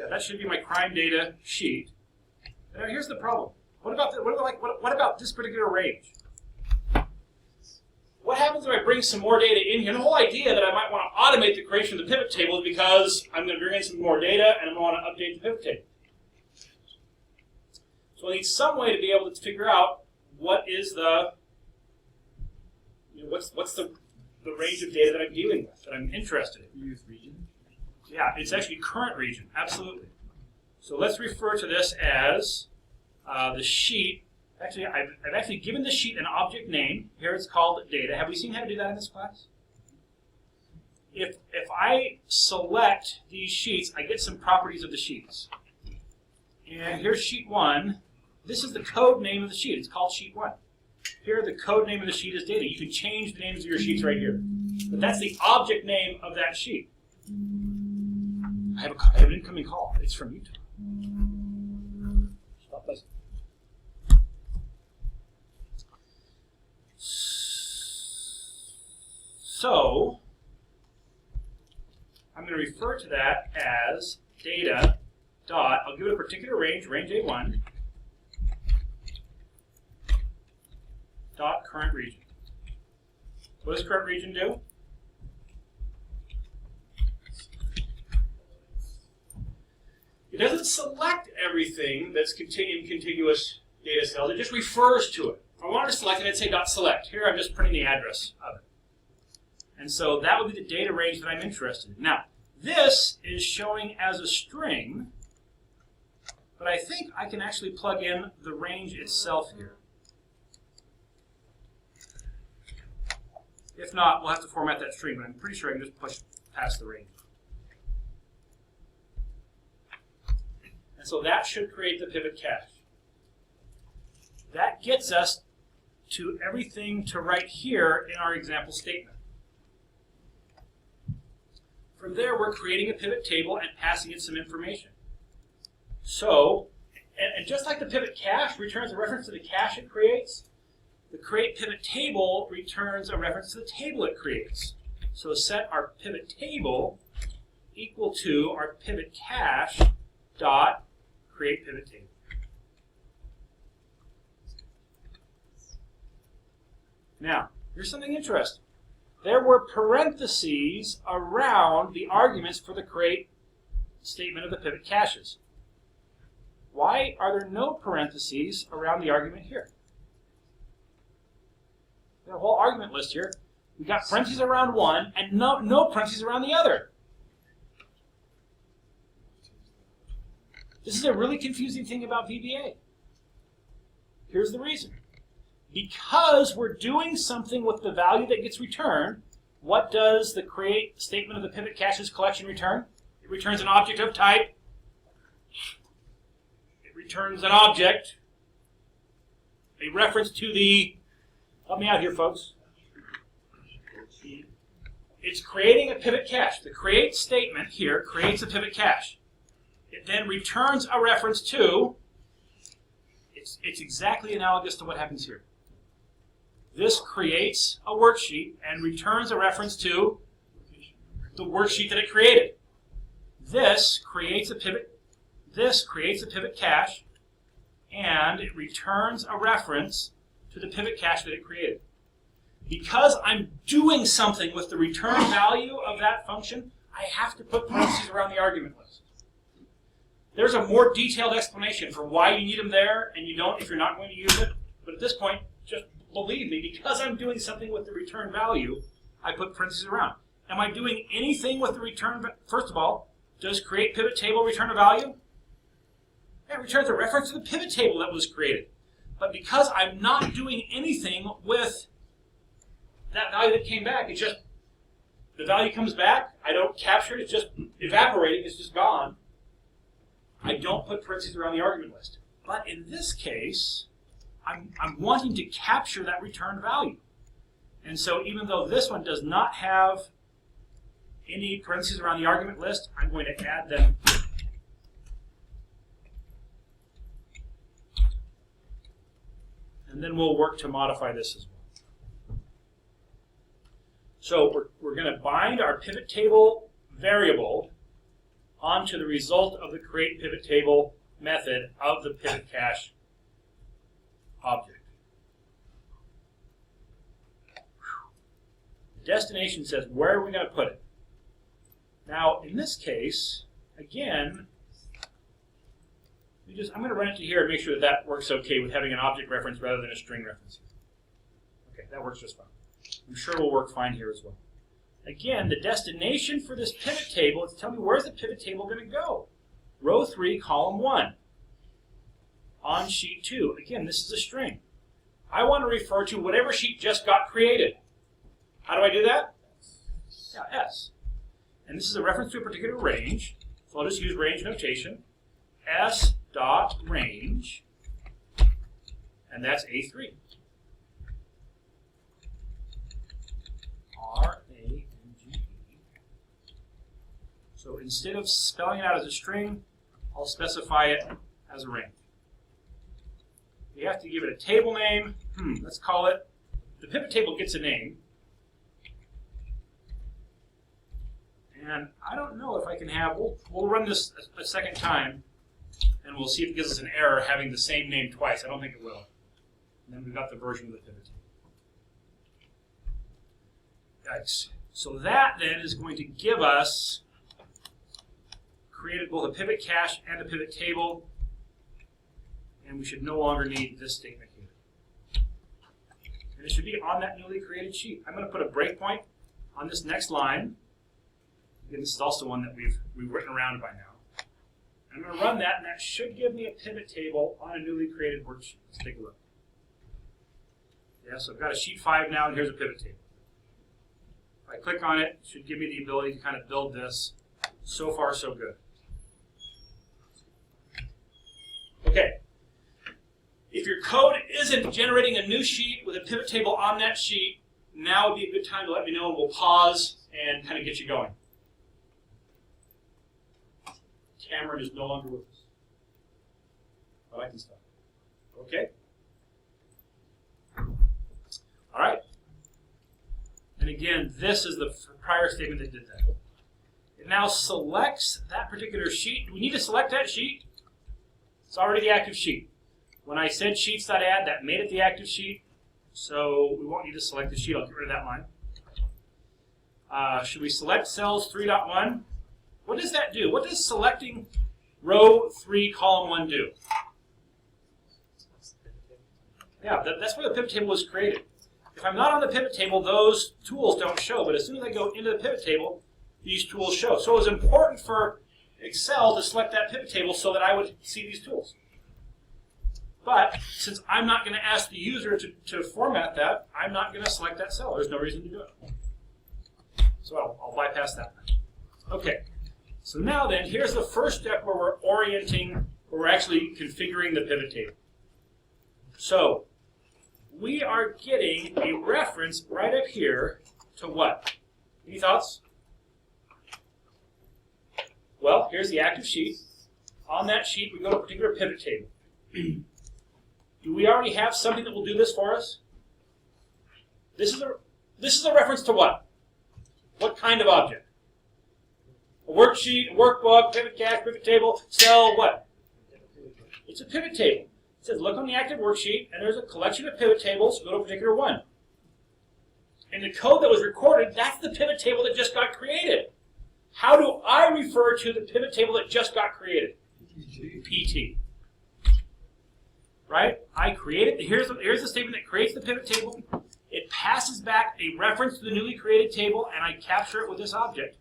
That should be my crime data sheet. Now here's the problem. What about this particular range? What happens if I bring some more data in here? The whole idea that I might want to automate the creation of the pivot table is because I'm going to bring in some more data and I'm going to want to update the pivot table. So I need some way to be able to figure out what is what's the range of data that I'm dealing with, that I'm interested in. You use region? Yeah, it's actually current region, absolutely. So let's refer to this as the sheet. Actually, I've actually given the sheet an object name. Here it's called data. Have we seen how to do that in this class? If I select these sheets, I get some properties of the sheets. And here's sheet 1. This is the code name of the sheet. It's called sheet 1. Here, the code name of the sheet is data. You can change the names of your sheets right here. But that's the object name of that sheet. I have an incoming call. It's from Utah. Stop listening. So, I'm going to refer to that as data dot, I'll give it a particular range, range A1, dot current region. What does current region do? It doesn't select everything that's in contiguous data cells. It just refers to it. If I wanted to select it, I'd say dot select. Here I'm just printing the address of it. And so that would be the data range that I'm interested in. Now, this is showing as a string but I think I can actually plug in the range itself here. If not, we'll have to format that string, but I'm pretty sure I can just push past the range. And so that should create the pivot cache. That gets us to everything to right here in our example statement. From there, we're creating a pivot table and passing it some information. So, and just like the pivot cache returns a reference to the cache it creates, the create pivot table returns a reference to the table it creates. So set our pivot table equal to our pivot cache dot create pivot table. Now, here's something interesting. There were parentheses around the arguments for the create statement of the pivot caches. Why are there no parentheses around the argument here? We have a whole argument list here. We got parentheses around one and no parentheses around the other. This is a really confusing thing about VBA. Here's the reason. Because we're doing something with the value that gets returned, what does the create statement of the pivot caches collection return? It returns an object of type. It returns an object, a reference to the, help me out here, folks. It's creating a pivot cache. The create statement here creates a pivot cache. It then returns a reference to, it's exactly analogous to what happens here. This creates a worksheet and returns a reference to the worksheet that it created. This creates a pivot cache, and it returns a reference to the pivot cache that it created. Because I'm doing something with the return value of that function, I have to put parentheses around the argument list. There's a more detailed explanation for why you need them there, and you don't if you're not going to use it. But at this point, just believe me, because I'm doing something with the return value, I put parentheses around. Am I doing anything with the return? First of all, does create pivot table return a value? It returns a reference to the pivot table that was created. But because I'm not doing anything with that value that came back, it's just, the value comes back, I don't capture it, it's just evaporating, it's just gone. I don't put parentheses around the argument list. But in this case, I'm wanting to capture that return value. And so even though this one does not have any parentheses around the argument list, I'm going to add them. And then we'll work to modify this as well. So we're going to bind our pivot table variable onto the result of the create pivot table method of the pivot cache object. The destination says, where are we going to put it? Now, in this case, again, I'm going to run it to here and make sure that that works okay with having an object reference rather than a string reference. Okay, that works just fine. I'm sure it will work fine here as well. Again, the destination for this pivot table is to tell me where's the pivot table going to go. Row 3, column 1. On sheet 2. Again, this is a string. I want to refer to whatever sheet just got created. How do I do that? Yeah, S. And this is a reference to a particular range. So I'll just use range notation. S dot range. And that's A3. R-A-N-G-E. So instead of spelling it out as a string, I'll specify it as a range. We have to give it a table name. Let's call it, the pivot table gets a name. And I don't know if I can have, we'll run this a second time, and we'll see if it gives us an error having the same name twice. I don't think it will. And then we've got the version of the pivot table. Yikes. So that then is going to give us, created both a pivot cache and a pivot table, and we should no longer need this statement here. And it should be on that newly created sheet. I'm going to put a breakpoint on this next line. Again, this is also one that we've written around by now. And I'm going to run that, and that should give me a pivot table on a newly created worksheet. Let's take a look. Yeah, so I've got a sheet 5 now, and here's a pivot table. If I click on it, it should give me the ability to kind of build this. So far, so good. Okay. If your code isn't generating a new sheet with a pivot table on that sheet, now would be a good time to let me know, and we'll pause and kind of get you going. Cameron is no longer with us. I like this stuff. Okay. All right. And again, this is the prior statement that did that. It now selects that particular sheet. Do we need to select that sheet? It's already the active sheet. When I said sheets.add, that made it the active sheet. So we won't need to select the sheet. I'll get rid of that line. Should we select cells 3.1? What does that do? What does selecting row 3, column 1 do? Yeah, that's where the pivot table was created. If I'm not on the pivot table, those tools don't show. But as soon as I go into the pivot table, these tools show. So it was important for Excel to select that pivot table so that I would see these tools. But since I'm not going to ask the user to format that, I'm not going to select that cell. There's no reason to do it. So I'll bypass that. Okay. So now then, here's the first step where we're orienting, where we're actually configuring the pivot table. So we are getting a reference right up here to what? Any thoughts? Well, here's the active sheet. On that sheet, we go to a particular pivot table. Do we already have something that will do this for us? This is a reference to what? What kind of object? A worksheet, a workbook, pivot cache, pivot table, cell, what? It's a pivot table. It says look on the active worksheet, and there's a collection of pivot tables. Go to a particular one. In the code that was recorded, that's the pivot table that just got created. How do I refer to the pivot table that just got created? PT. Right? I created, here's the statement that creates the pivot table. It passes back a reference to the newly created table, and I capture it with this object,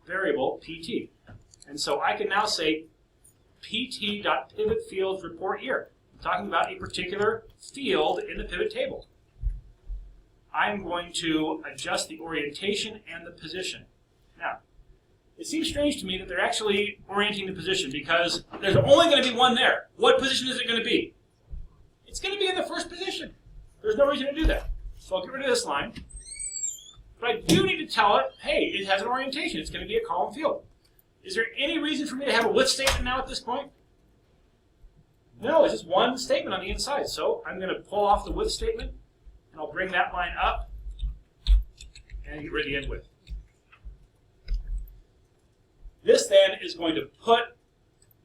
variable PT. And so I can now say pt.pivotFields report year. I'm talking about a particular field in the pivot table. I'm going to adjust the orientation and the position. Now, it seems strange to me that they're actually orienting the position because there's only going to be one there. What position is it going to be? It's going to be in the first position. There's no reason to do that. So I'll get rid of this line. But I do need to tell it, hey, it has an orientation. It's going to be a column field. Is there any reason for me to have a with statement now at this point? No, it's just one statement on the inside. So I'm going to pull off the with statement, and I'll bring that line up and get rid of the end with. This then is going to put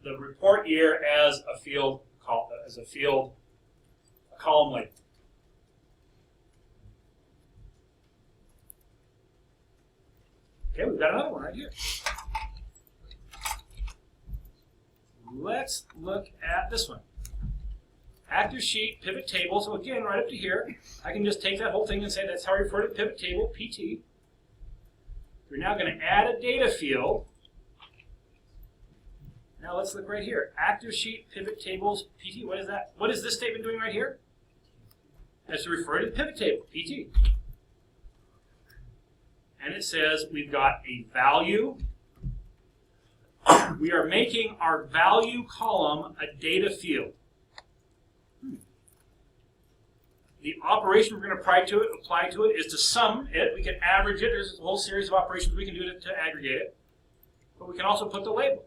the report year as a field, a column label. Okay, we've got another one right here. Let's look at this one. Active sheet, pivot table. So again, right up to here, I can just take that whole thing and say that's how I refer to the pivot table, PT. We're now going to add a data field. Now let's look right here. Active sheet, pivot tables, PT. What is that? What is this statement doing right here? That's to refer to the pivot table, PT. And it says we've got a value. We are making our value column a data field. The operation we're going to apply to it is to sum it. We can average it. There's a whole series of operations we can do to aggregate it. But we can also put the label.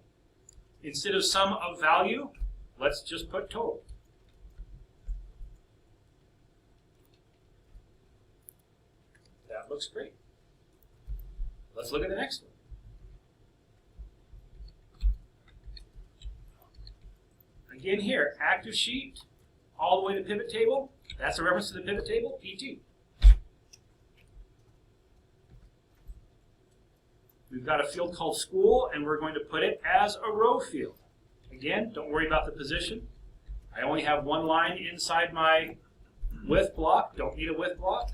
Instead of sum of value, let's just put total. That looks great. Let's look at the next one. Again here, active sheet, all the way to pivot table. That's a reference to the pivot table, PT. We've got a field called school, and we're going to put it as a row field. Again, don't worry about the position. I only have one line inside my with block. Don't need a with block.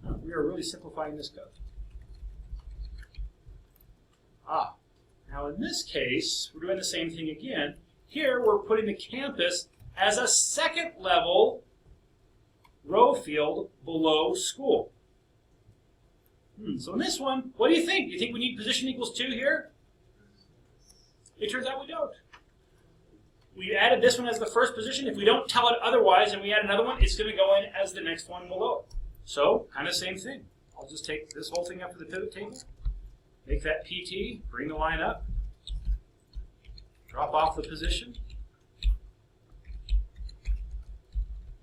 We are really simplifying this code. Now in this case, we're doing the same thing again. Here we're putting the campus as a second level row field below school. So in this one, what do you think? Do you think we need position equals 2 here? It turns out we don't. We added this one as the first position. If we don't tell it otherwise and we add another one, it's going to go in as the next one below. So, kind of same thing. I'll just take this whole thing up to the pivot table, make that PT, bring the line up, drop off the position.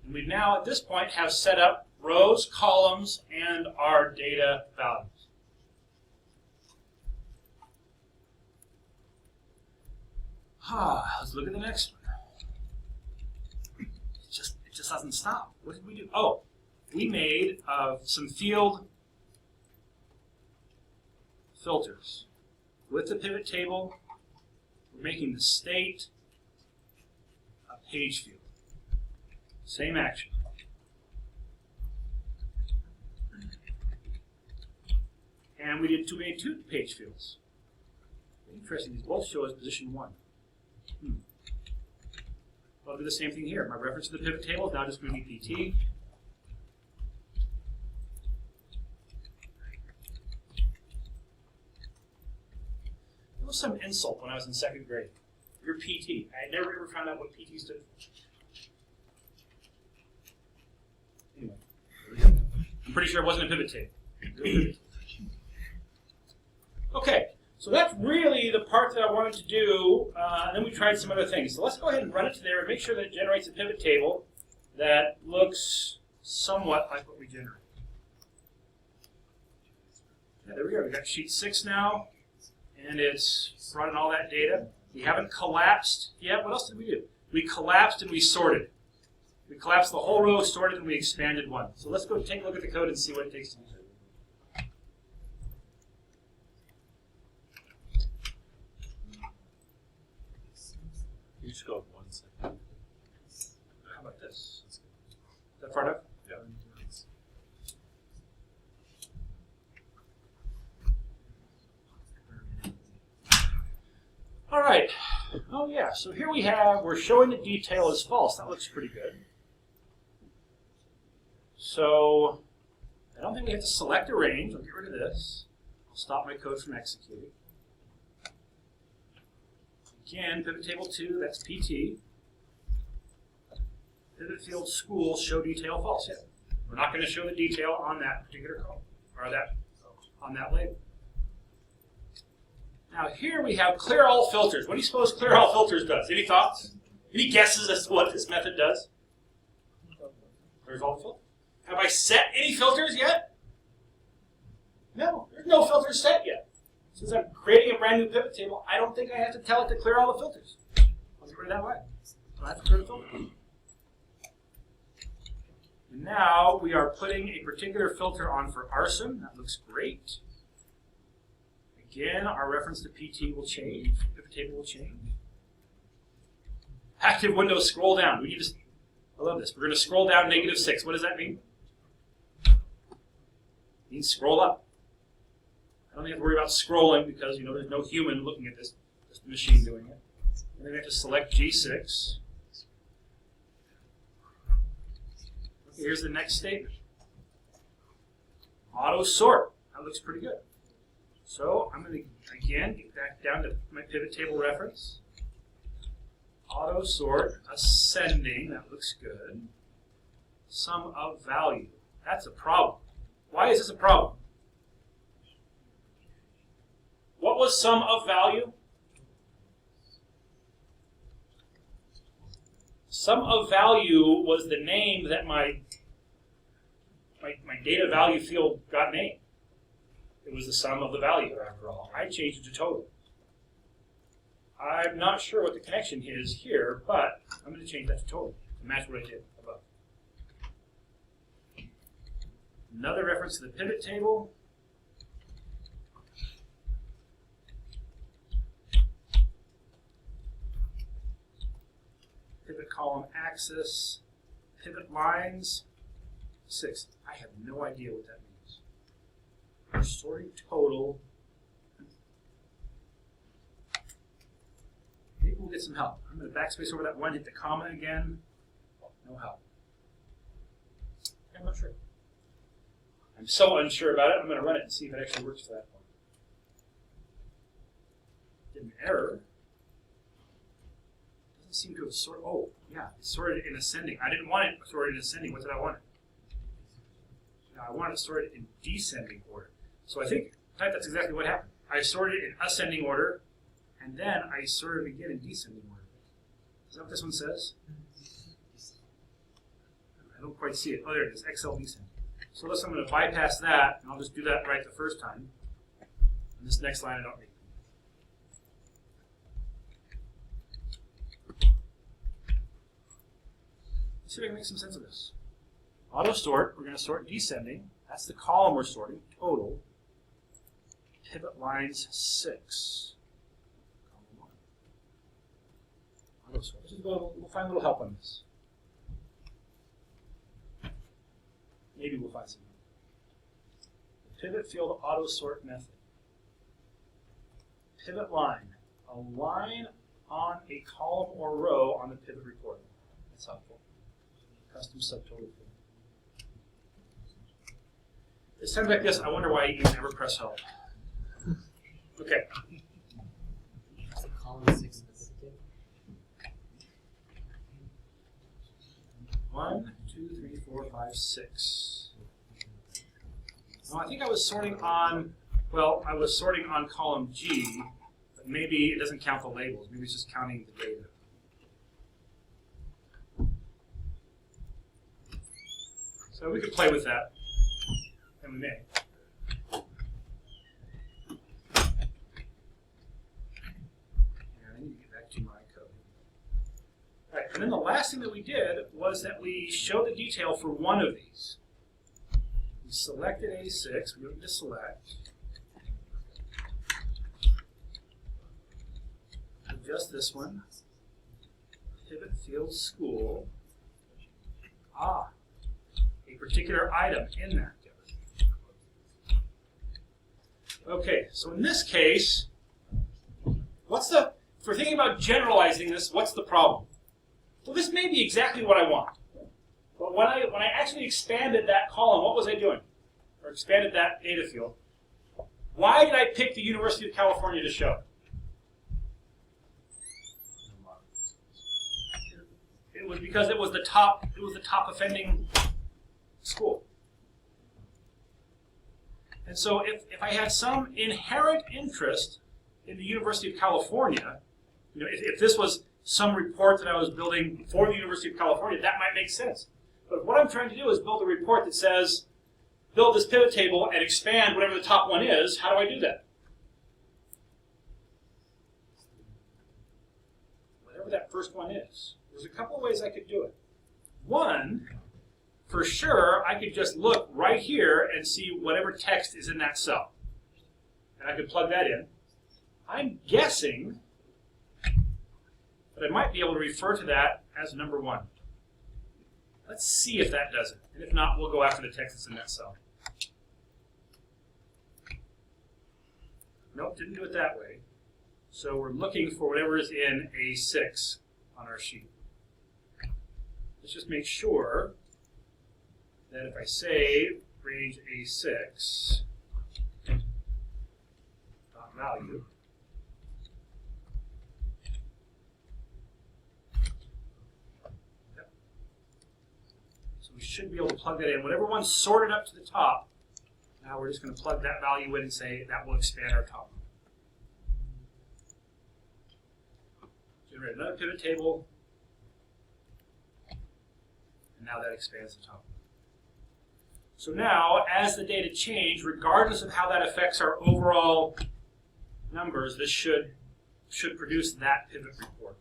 And we now, at this point, have set up rows, columns, and our data values. Let's look at the next one. It just doesn't stop. What did we do? Oh, we made some field filters. With the pivot table, we're making the state a page field. Same action. And we made two page fields. Interesting, these both show as position 1. I'll do the same thing here. My reference to the pivot table is now just going to be PT. It was some insult when I was in 2nd grade. You're PT. I had never ever found out what PT stood for. Anyway, I'm pretty sure it wasn't a pivot table. Okay, so that's really the part that I wanted to do, and then we tried some other things. So let's go ahead and run it to there and make sure that it generates a pivot table that looks somewhat like what we generated. Yeah, there we go. We've got sheet 6 now, and it's running all that data. We haven't collapsed yet. What else did we do? We collapsed and we sorted. We collapsed the whole row, sorted, and we expanded one. So let's go take a look at the code and see what it takes to do that. You just go up 1 second. How about this? Is that far enough? Yeah. All right. Oh yeah. So here we're showing the detail is false. That looks pretty good. So I don't think we have to select a range. I'll get rid of this. I'll stop my code from executing. Again, pivot table 2, that's PT. Pivot field school, show detail false. Yeah. We're not going to show the detail on that particular column, or on that label. Now here we have clear all filters. What do you suppose clear all filters does? Any thoughts? Any guesses as to what this method does? Clears all the filters. Have I set any filters yet? No, there's no filters set yet. Since I'm creating a brand new pivot table, I don't think I have to tell it to clear all the filters. I'll get rid of that way. I don't have to clear the filter. And now we are putting a particular filter on for arson. That looks great. Again, our reference to PT will change. Pivot table will change. Active window scroll down. I love this. We're going to scroll down -6. What does that mean? It means scroll up. I don't think I have to worry about scrolling because there's no human looking at this, just the machine doing it. And then we have to select G6. Okay, here's the next statement. Auto sort. That looks pretty good. So I'm going to again get back down to my pivot table reference. Auto sort ascending. That looks good. Sum of value. That's a problem. Why is this a problem? What was sum of value? Sum of value was the name that my data value field got named. It was the sum of the value, after all. I changed it to total. I'm not sure what the connection is here, but I'm going to change that to total to match what I did above. Another reference to the pivot table. Pivot column axis, pivot lines, 6. I have no idea what that means. We're sorting total. Maybe we'll get some help. I'm going to backspace over that one, hit the comma again. No help. I'm not sure. I'm so unsure about it, I'm going to run it and see if it actually works for that one. Did an error. Doesn't seem to have sorted. Oh, yeah, it's sorted in ascending. I didn't want it sorted in ascending. What did I want it? Now I want it sorted in descending order. So I think that's exactly what happened. I sorted it in ascending order, and then I sorted it again in descending order. Is that what this one says? I don't quite see it. Oh, there it is, XL descending. So listen, I'm going to bypass that, and I'll just do that right the first time. And this next line I don't need. Let's see if I can make some sense of this. Auto sort, we're going to sort descending. That's the column we're sorting, total. Pivot lines 6. Column 1. Auto sort. We'll find a little help on this. Maybe we'll find some. The pivot field auto sort method. Pivot line. A line on a column or row on the pivot report. That's helpful. Custom subtotal field. It's times like this, I wonder why you even ever press help. Okay. Column 6 specific. 1, 2, 3, 4, 5, 6. No, I think I was sorting on, well, I was sorting on column G, but maybe it doesn't count the labels. Maybe it's just counting the data. So we could play with that, and we may. And I need to get back to my code. All right, and then the last thing that we did was that we showed the detail for one of these. We selected A6, we don't need to select. Adjust this one. Pivot field school. Ah. A particular item in that. Okay, so in this case, if we're thinking about generalizing this, what's the problem? Well, this may be exactly what I want. But when I actually expanded that column, what was I doing? Or expanded that data field. Why did I pick the University of California to show? It was because it was the top offending school. And so if I had some inherent interest in the University of California, if this was some report that I was building for the University of California, that might make sense. But what I'm trying to do is build a report that says, build this pivot table and expand whatever the top one is. How do I do that? Whatever that first one is. There's a couple of ways I could do it. One, for sure, I could just look right here and see whatever text is in that cell. And I could plug that in. I'm guessing that I might be able to refer to that as number 1. Let's see if that does it. And if not, we'll go after the text that's in that cell. Nope, didn't do it that way. So we're looking for whatever is in A6 on our sheet. Let's just make sure that if I say range A6 dot value, so we should be able to plug that in. Whatever one's sorted up to the top, now we're just going to plug that value in and say that will expand our top. Generate another pivot table, and now that expands the top. So now, as the data change, regardless of how that affects our overall numbers, this should produce that pivot report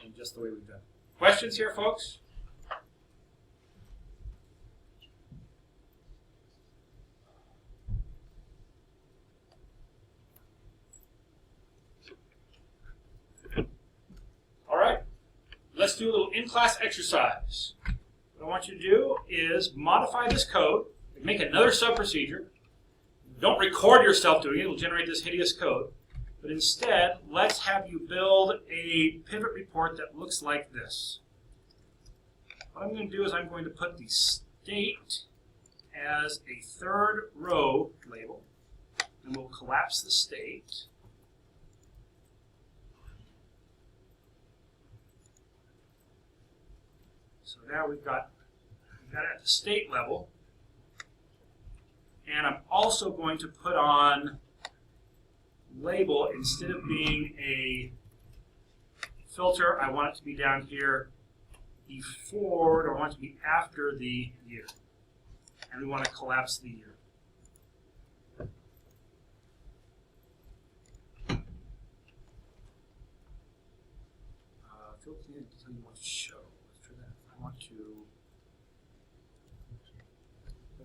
in just the way we've done. Questions here, folks? All right, let's do a little in-class exercise. What I want you to do is modify this code, make another sub-procedure, Don't record yourself doing it. It'll generate this hideous code. But instead, let's have you build a pivot report that looks like this. What I'm going to do is I'm going to put the state as a third row label, and we'll collapse the state. So now we've got it at the state level. And I'm also going to put on label, instead of being a filter, I want it to be down here before, or I want it to be after the year. And we want to collapse the year. Filter to tell you what to show. Let's try that. I want to.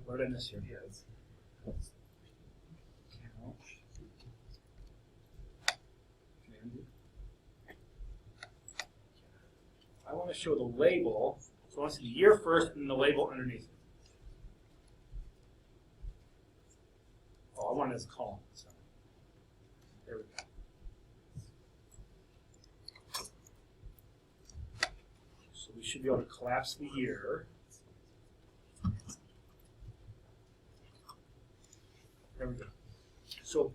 What did I miss here? Yes. I want to show the label, so I want to see the year first and the label underneath it. Oh, I want it as a column. So there we go. So we should be able to collapse the year. There we go. So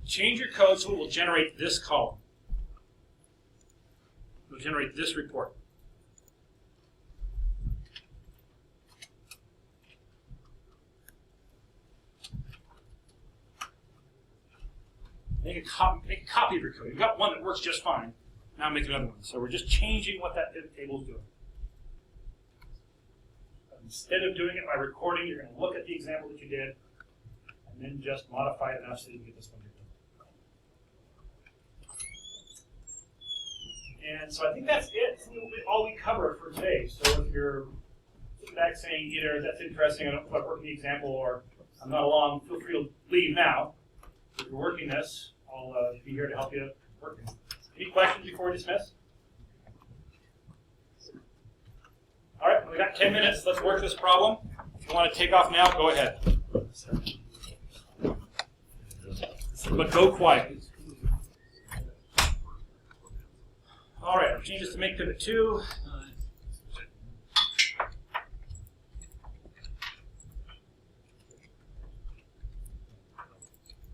change your code so it will generate this column. It will generate this report. Make a copy of your code. You've got one that works just fine. Now make another one. So we're just changing what that pivot table is doing. Instead of doing it by recording, you're going to look at the example that you did, and then just modify it enough so you can get this one to go. And so I think that's it. That's all we covered for today. So if you're sitting back saying either that's interesting, I don't quite work the example, or I'm not along, feel free to leave now. If you're working this, I'll be here to help you work it. Any questions before we dismiss? All right, we got 10 minutes. Let's work this problem. If you want to take off now, go ahead. But go quiet. All right, our changes to make pivot 2.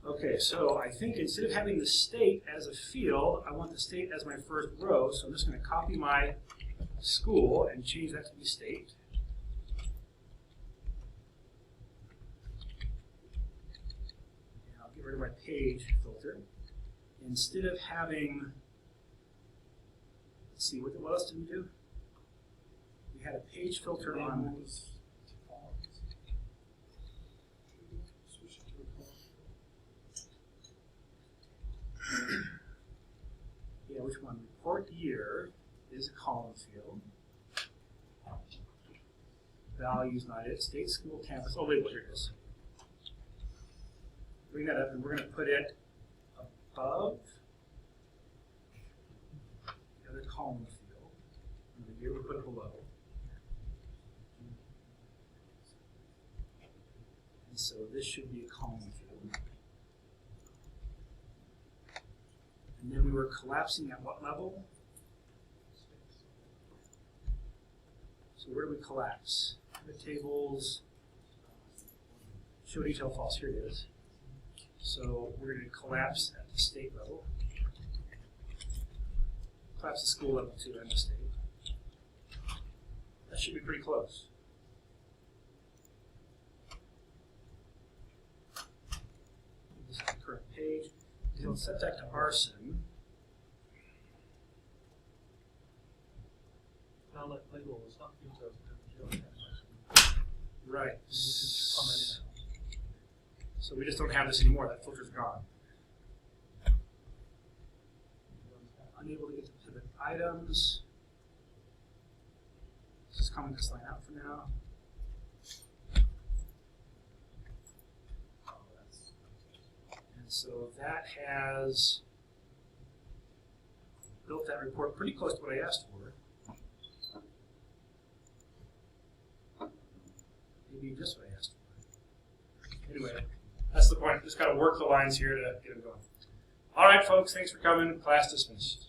Okay, so I think instead of having the state as a field, I want the state as my first row. So I'm just going to copy my school and change that to be state. And I'll get rid of my page filter. Instead of having, let's see, what else did we do? We had a page filter on. Yeah, which one? Report year is a column field. Values not it. State, school, campus. Oh, label, here it is. Bring that up, and we're going to put it above the other column field. And the year we put it below. And so this should be a column field. And then we were collapsing at what level? So where do we collapse? The tables, show detail false, here it is. So we're going to collapse at the state level. Collapse the school level too and the state. That should be pretty close. This is the current page. We'll set that to arson. Now let label is not details. Right. So we just don't have this anymore. That filter's gone. Unable to get to pivot items. Let's just comment this line out for now. And so that has built that report pretty close to what I asked for. Maybe just what I asked for. Anyway, that's the point. Just got to work the lines here to get them going. All right, folks. Thanks for coming. Class dismissed.